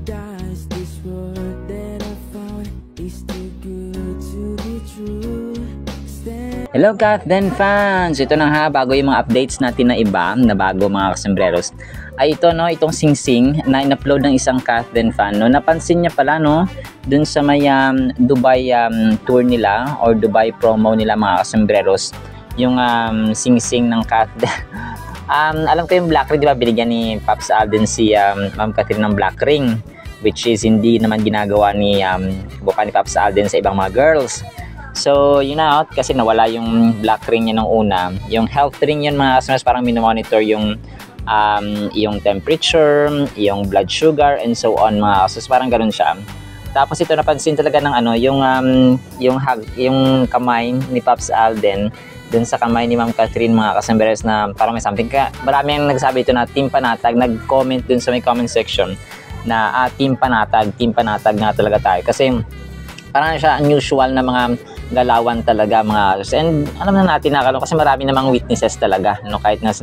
paradise. This world that I found is too good to be true. Hello Kathden fans! Ito na nga, bago yung mga updates natin na iba, na bago mga kasembreros, ay ito no, itong singsing na in-upload ng isang Kathden fan, no. Napansin niya pala no, dun sa may Dubai tour nila or Dubai promo nila mga kasembreros, yung singsing ng Kathden. Alam ko yung black ring, di ba, binigyan ni Pops Alden si Ma'am Catherine ng black ring, which is hindi naman ginagawa ni Pops Alden sa ibang mga girls. So, yun na, kasi nawala yung black ring niya nung una. Yung health ring yun mga kasembreros, parang minomonitor yung temperature, yung blood sugar, and so on mga kasembreros. Parang ganun siya. Tapos ito, napansin talaga ng yung kamay ni Pops Alden dun sa kamay ni Ma'am Catherine mga kasembreros, na parang may something. Kaya marami ang nagsabi ito na Team Panatag, nag-comment dun sa may comment section na Team Panatag na talaga tayo. Kasi parang siya unusual na mga galawan talaga mga kasembreros. And alam na natin na kasi marami namang witnesses talaga, no? Kahit na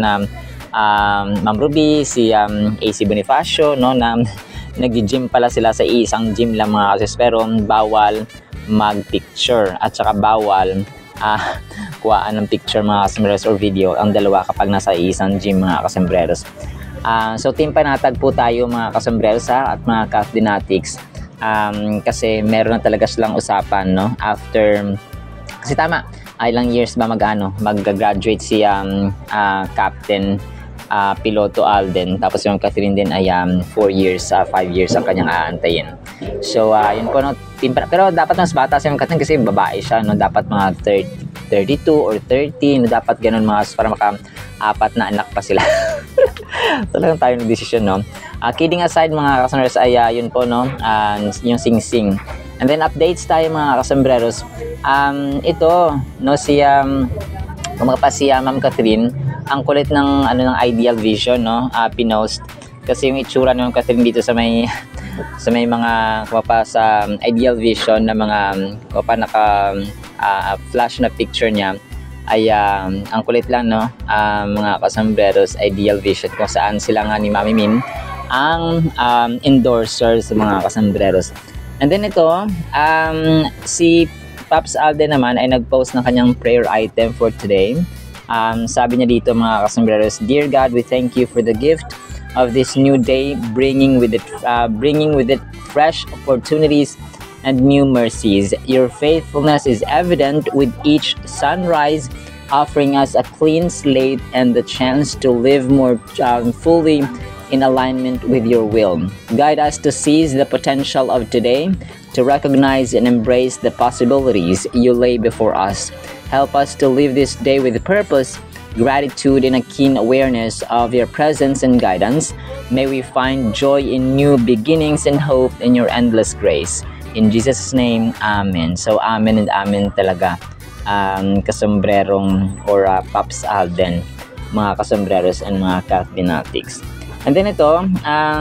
Ma'am Ruby, si AC Bonifacio, no, na nag-gym pala sila sa isang gym lang mga kasembreros, pero bawal mag-picture at saka bawal kuhaan ng picture mga kasembreros or video ang dalawa kapag nasa isang gym mga kasembreros. So Team Panatag po tayo mga kasembreros at mga Kathdinatics. Kasi meron na talaga silang usapan, no, after, kasi tama, ilang years ba mag-graduate si Captain Piloto Alden, tapos yung Catherine din ay 4 years, 5 years ang kanyang aantayin. So yun po, no, pero dapat mas bata si Catherine kasi babae siya, no, dapat mga 32 or 30, no, dapat ganun mga, para maka-4 na anak pa sila. Talagang tayo ng decision, no. Kidding aside mga kasembreros, ay yun po, no, yung singsing. And then updates tayo mga kasembreros. Ito, no, si Ma'am Catherine, ang kulit ng Ideal Vision, no, pinost kasi yung itsura ng Catherine dito sa may mga sa Ideal Vision na mga naka flash na picture niya ay ang kulit lang, no, mga kasembreros, Ideal Vision, kung saan sila nga ni Mami Min ang endorsers mga kasembreros. And then ito, si Pops Alden naman ay nag-post ng kanyang prayer item for today. Sabi niya dito mga kasembreros, "Dear God, we thank you for the gift of this new day, bringing with it fresh opportunities and new mercies. Your faithfulness is evident with each sunrise, offering us a clean slate and the chance to live more fully in alignment with your will. Guide us to seize the potential of today, to recognize and embrace the possibilities you lay before us. Help us to live this day with purpose, gratitude, and a keen awareness of your presence and guidance. May we find joy in new beginnings and hope in your endless grace. In Jesus' name, Amen." So, Amen and Amen talaga, kasombrerong or Pops Alden, mga kasembreros and mga Kathdinatics. And then ito,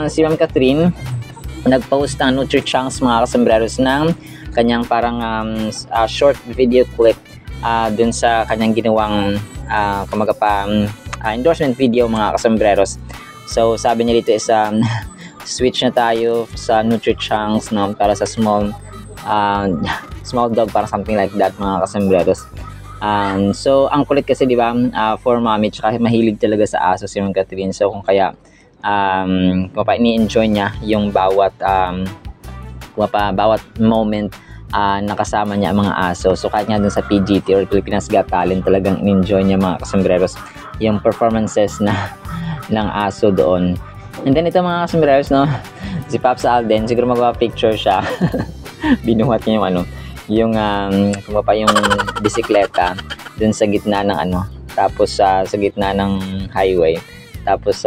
si Ma'am Catherine, nag-post ng NutriChunks mga kasembreros ng kanyang parang short video clip dun sa kanyang ginawang endorsement video mga kasembreros. So sabi niya dito is switch na tayo sa NutriChunks, no, para sa small dog, parang something like that mga kasembreros. So ang kulit kasi, di ba, for mommy, tsaka mahilig talaga sa aso si Ma'am Catherine. So kung kaya ni-enjoy niya yung bawat moment nakasama niya ang mga aso. So kahit nga dun sa PGT or Pilipinas Got Talent, talagang in-enjoy niya mga kasembreros yung performances ng aso doon. And then ito mga kasembreros, no, si Pops Alden, siguro magpa-picture siya. Binuhat niya yung yung bisikleta dun sa gitna ng tapos sa gitna ng highway. Tapos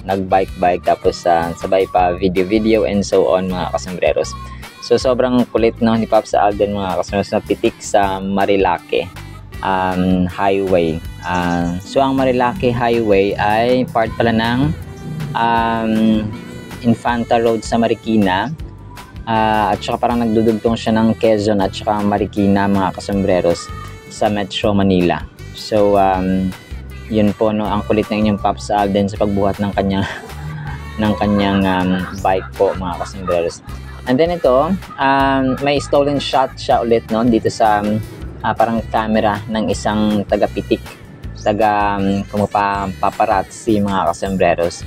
nag-bike, tapos sabay pa video and so on mga kasembreros. So sobrang kulit, no, ni Pops Alden mga kasembreros, na pitik sa Marilake highway. So ang Marilake highway ay part pala ng Infanta Road sa Marikina, at saka parang nagdudugtong siya ng Quezon at saka Marikina mga kasembreros sa Metro Manila. So yun po, no, ang kulit ng inyong Pops Alden sa pagbuhat ng kanyang ng kanyang bike po mga kasambreros. And then ito, may stolen shot siya ulit no, dito sa parang camera ng isang taga-pitik, paparazzi mga kasambreros.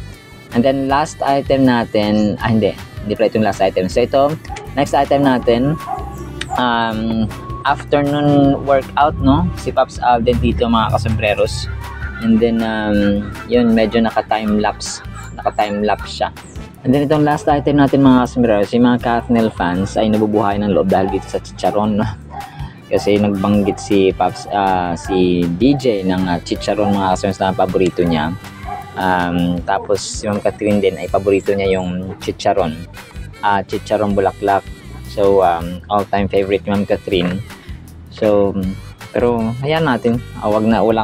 And then last item natin, hindi pala itong last item. So ito, next item natin, afternoon workout no, si Pops Alden dito mga kasambreros. And then yun, medyo naka-time lapse siya. And then itong last item natin mga kasambreros, yung mga Kathnel fans ay nabubuhay ng loob dahil dito sa chicharon no? Kasi nagbanggit si Pops, si DJ ng chicharon mga kasambreros na paborito niya. Tapos si Ma'am Catherine din ay paborito niya yung chicharon bulaklak. So all-time favorite ni Ma'am Catherine. So pero hayaan natin, wala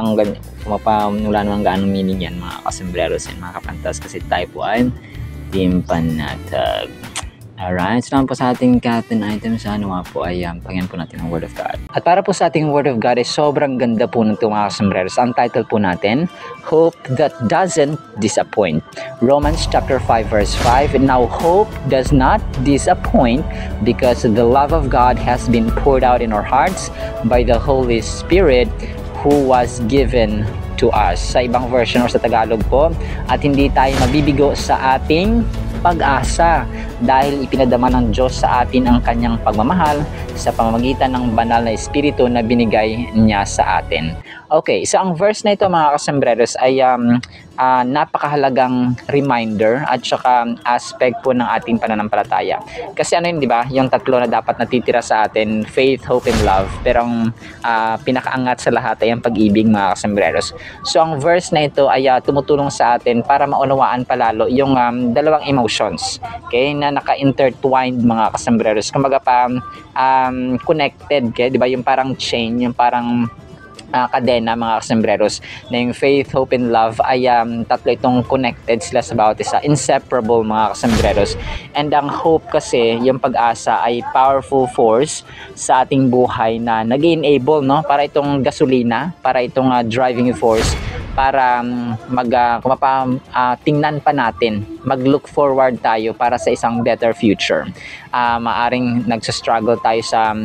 namang gaano meaning yan mga kasambreros and mga kapantas, kasi tayo po ay team panatag. Alright, so naman po sa ating Kathnel item, sana nga po ay pakinggan po natin ang Word of God. At para po sa ating Word of God ay sobrang ganda po ng mga kasambreros. Ang title po natin, Hope That Doesn't Disappoint. Romans chapter 5 verse 5, Now hope does not disappoint because the love of God has been poured out in our hearts by the Holy Spirit who was given to us. Sa ibang version or sa Tagalog po, at hindi tayo mabibigo sa ating pag-asa dahil ipinadama ng Diyos sa atin ang kanyang pagmamahal sa pamamagitan ng banal na espiritu na binigay niya sa atin. Okay, so ang verse na ito mga kasambreros ay napakahalagang reminder at saka aspect po ng ating pananampalataya. Kasi ano yun, di ba? Yung tatlo na dapat natitira sa atin, faith, hope, and love. Pero ang pinakaangat sa lahat ay ang pag-ibig mga kasambreros. So ang verse na ito ay tumutulong sa atin para maunawaan palalo yung dalawang emotions, okay, na naka-intertwined mga kasambreros. Kumbaga pa connected, okay? Di ba? Yung parang chain, yung parang kadena mga kasambreros, na yung faith, hope, and love ay tatlo itong connected sila sa bawat isa, inseparable mga kasambreros. And ang hope kasi, yung pag-asa, ay powerful force sa ating buhay na nag-enable no, para itong gasolina, para itong driving force para tingnan pa natin, mag-look forward tayo para sa isang better future. Maaring nagsastruggle tayo sa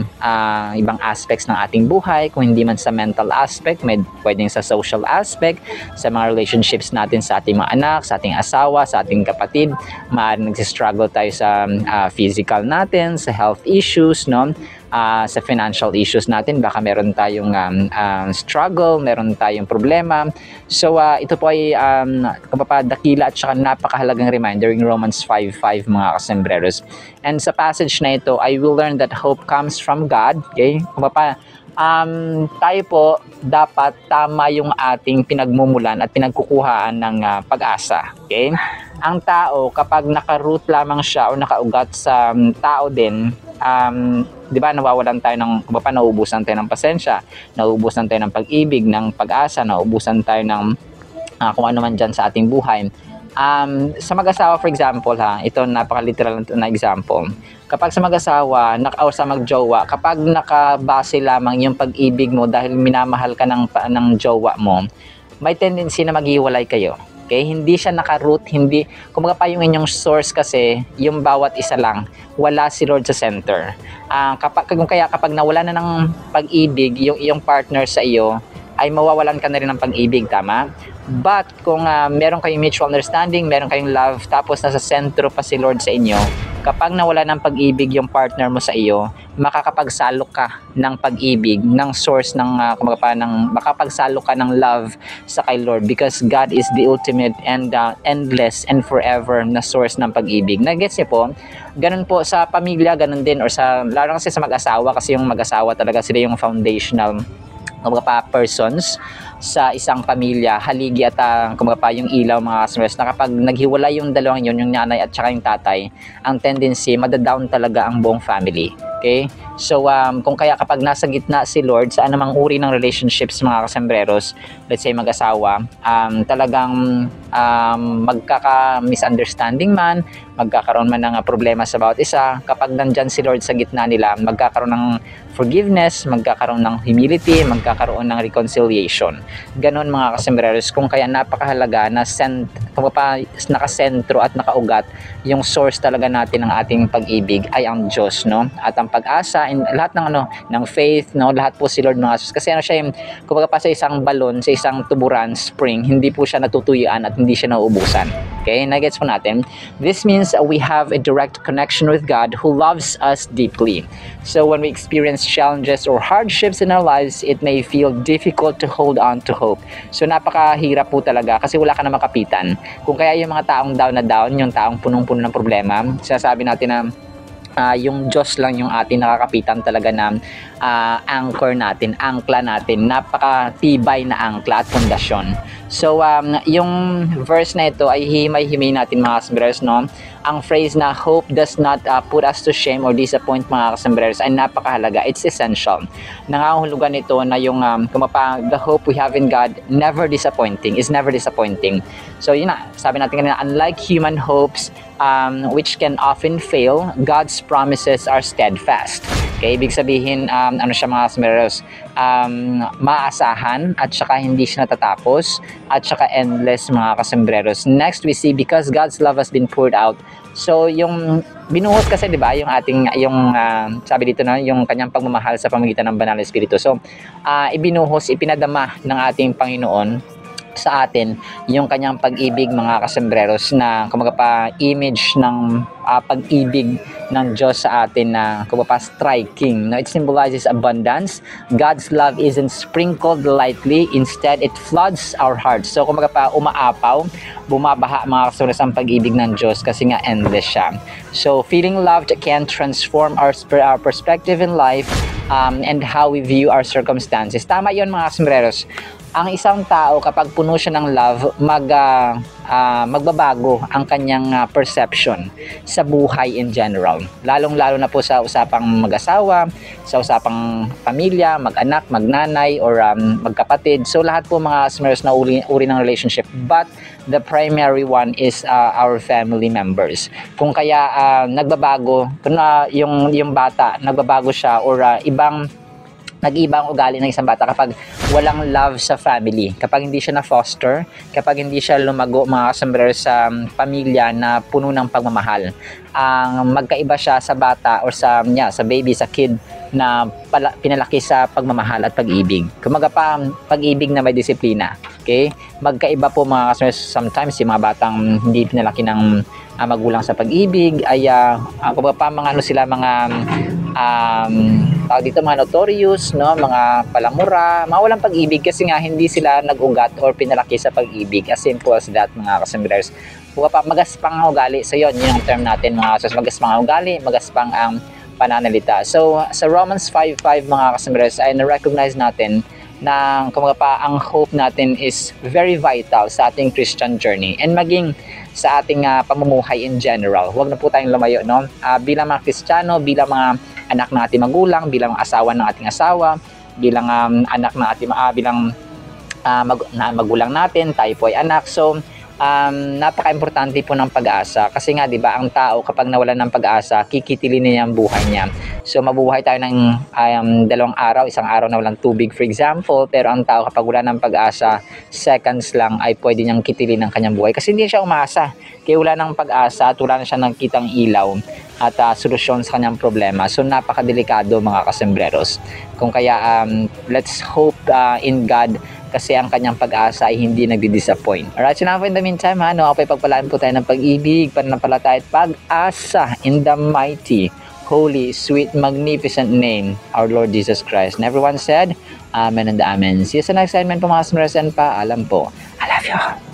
ibang aspects ng ating buhay, kung hindi man sa mental aspect, pwedeng sa social aspect, sa mga relationships natin sa ating mga anak, sa ating asawa, sa ating kapatid. Maaring nagsastruggle tayo sa physical natin, sa health issues, no? Sa financial issues natin, baka meron tayong struggle, meron tayong problema. So ito po ay kapapadakila at saka napakahalagang reminder yung Romans 5:5 mga kasambreros. And sa passage na ito, I will learn that hope comes from God. Okay? Tayo po dapat tama yung ating pinagmumulan at pinagkukuhaan ng pag-asa. Okay? Ang tao, kapag naka-root lamang siya o nakaugat sa tao din, di ba, nawawalan tayo ng, nauubusan tayo ng pasensya, nauubusan tayo ng pag-ibig, ng pag-asa, nauubusan tayo ng kung ano man dyan sa ating buhay. Sa mag-asawa, for example, ito napaka-literal na example. Kapag sa mag-asawa o sa mag-jowa, kapag nakabase lamang yung pag-ibig mo dahil minamahal ka ng jowa mo, may tendency na maghiwalay kayo. Okay? Hindi siya naka-root, hindi, kumbaga pa yung inyong source kasi, yung bawat isa lang, wala si Lord sa center. Kapag nawala na ng pag-ibig, yung iyong partner sa iyo, ay mawawalan ka na rin ng pag-ibig, tama? But kung meron kayong mutual understanding, meron kayong love, tapos nasa sentro pa si Lord sa inyo, kapag nawala ng pag-ibig yung partner mo sa iyo, makakapagsalok ka ng pag-ibig, ng source ng makapagsalok ka ng love sa kay Lord, because God is the ultimate and endless and forever na source ng pag-ibig. Nagets niyo po? Ganun po sa pamilya, ganun din, or lalo kasi sa mag-asawa, kasi yung mag-asawa talaga sila yung foundational persons sa isang pamilya, haligi at yung ilaw mga kasambreros, na kapag naghiwalay yung dalawang yun, yung nanay at saka yung tatay, ang tendency, madadown talaga ang buong family. Okay? So, kung kaya kapag nasa gitna si Lord sa anumang uri ng relationships mga kasambreros, let's say mag-asawa, talagang magkaka-misunderstanding man, magkakaroon man ng problema sa bawat isa, kapag nandyan si Lord sa gitna nila, magkakaroon ng forgiveness, magkakaroon ng humility, magkakaroon ng reconciliation. Ganon mga kasambreros, kung kaya napakahalaga na nakasentro at nakaugat, yung source talaga natin ng ating pag-ibig ay ang Diyos, no? At ang pag-asa, in lahat ng ng faith, no? Lahat po si Lord mga sus. Kasi siya yung, kumbaga pa sa isang balon, sa isang tuburan, spring, hindi po siya natutuyuan at hindi siya nauubusan. Okay, nagets po natin. This means we have a direct connection with God who loves us deeply. So when we experience challenges or hardships in our lives, it may feel difficult to hold on to hope. So napakahirap po talaga kasi wala ka na makapitan. Kung kaya yung mga taong down na down, yung taong punong-puno ng problema, sinasabi natin na yung Diyos lang yung ating nakakapitan talaga na anchor natin, angkla natin, napakatibay na angkla at pundasyon. So yung verse na ito ay himay-himay natin mga kasambreros, no? Ang phrase na hope does not put us to shame or disappoint mga kasambreros ay napakahalaga. It's essential. Nangangahulugan ito na yung the hope we have in God is never disappointing. So yun na, sabi natin kanina, unlike human hopes which can often fail, God's promises are steadfast. Okay, ibig sabihin siya mga kasambreros, maasahan at saka hindi siya natatapos at saka endless mga kasambreros. Next we see, because God's love has been poured out. So yung binuhos kasi, di ba, yung ating sabi dito na yung kanyang pagmamahal sa pamamagitan ng banal na espiritu. So ibinuhos, ipinadama ng ating Panginoon sa atin yung kanyang pag-ibig mga kasambreros, na kumbaga pa image ng pag-ibig ng Diyos sa atin na kumbaga pa striking. No, it symbolizes abundance. God's love isn't sprinkled lightly, instead it floods our hearts. So kumbaga pa umaapaw, bumabaha mga kasambreros ang pag-ibig ng Diyos kasi nga endless siya. So feeling loved can transform our perspective in life and how we view our circumstances. Tama yun mga kasambreros. Ang isang tao kapag puno siya ng love, magbabago ang kanyang perception sa buhay in general. Lalong-lalo na po sa usapang mag-asawa, sa usapang pamilya, mag-anak, magnanay, or magkapatid. So lahat po mga kasambreros na uri ng relationship. But the primary one is our family members. Kung kaya nagbabago, yung bata, nagbabago siya or nag-iba ang ugali ng isang bata kapag walang love sa family, kapag hindi siya na-foster, kapag hindi siya lumago mga kasambreros sa pamilya na puno ng pagmamahal. Magkaiba siya sa bata or sa baby, sa kid na pinalaki sa pagmamahal at pag-ibig. Kumaga pa pag-ibig na may disiplina. Okay? Magkaiba po mga kasambreros, sometimes yung mga batang hindi pinalaki ng magulang sa pag-ibig ay kumaga pa mga tawag dito, mga notorious, no, mga palamura, mga walang pag-ibig kasi nga hindi sila nag-ugat or pinalaki sa pag-ibig. As simple as that mga kasambreros. Magaspang ang ugali. So yun yung term natin mga kasambreros, magaspang ang ugali, magaspang ang pananalita. So sa Romans 5:5 mga kasambreros ay na-recognize natin na ang hope natin is very vital sa ating Christian journey and maging sa ating pamumuhay in general. Huwag na po tayong lumayo, no? Bilang mga Kristiyano, bilang mga anak ng ating magulang, bilang asawa ng ating asawa, bilang anak ng ating magulang natin, tayo po ay anak. So napaka-importante po ng pag-asa kasi nga 'di ba ang tao kapag nawalan ng pag-asa, kikitilin niya ang buhay niya. So mabubuhay tayo ng 2 araw, isang araw na walang tubig for example, pero ang tao kapag wala ng pag-asa, seconds lang ay pwede niyang kitilin ang kanyang buhay kasi hindi siya umasa. Kaya wala ng pag-asa at wala na siyang nakitang ilaw at solusyon sa kanyang problema. So napakadelikado mga kasambreros. Kung kaya let's hope in God kasi ang kanyang pag-asa ay hindi nagdi-disappoint. Alright, so now in the meantime, ako pagpalaan po tayo ng pag-ibig, pananampalataya at pag-asa in the mighty, holy, sweet, magnificent name, our Lord Jesus Christ. And everyone said, Amen and Amen. See you sa next segment po mga kasambreros and paalam po. I love you.